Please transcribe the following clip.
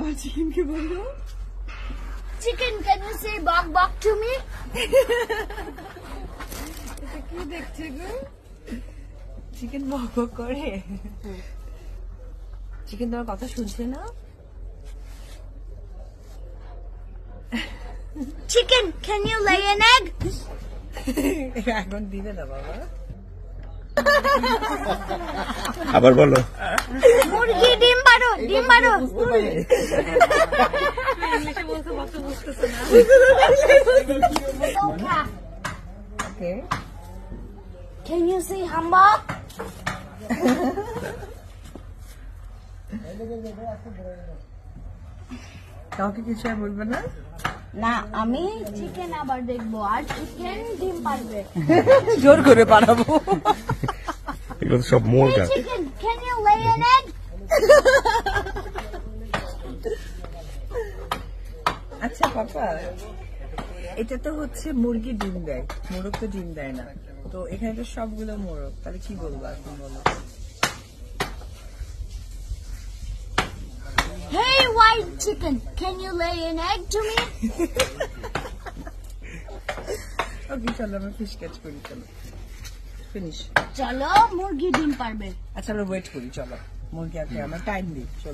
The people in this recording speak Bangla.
আমার চিকেনকে বললো, Chicken, can you say bok bok to me? এটা কি দেখছে গো? চিকেন বক বক করে? চিকেন তোমার কথা শুনছে না? Chicken, can you lay an egg? এখন দিবে না বাবা। আবার বলো। মুরগি ডিম পারো, ডিম পারো। ইংলিশে বলতে বলতে বুঝতেছে না। Okay. Okay, Can you say hamba? কাউকে কিছু আর বলবে না? না, আমি চিকেন আবার দেখবো, আর চিকেন ডিম পারবে। জোর করে বানাবো। এগুলো তো সব মোর Hey গান। chicken, can you lay an egg? আচ্ছা পাপা, এটা তো হচ্ছে মুরগি ডিম দেয়, মোরগ তো ডিম দেয় না, তো এখানে তো সবগুলো মোরগ, তাহলে কি বলবো এখন বলো? Hey white chicken, can you lay an egg to me? ওকে চলো আমরা ফিশ ক্যাচ করি, চলো ফিনিশ। চলো মুরগি ডিম পারবে। আচ্ছা আমরা ওয়েট করি, চলো মুরগি আপনি আমার টাইম দিই, চলো।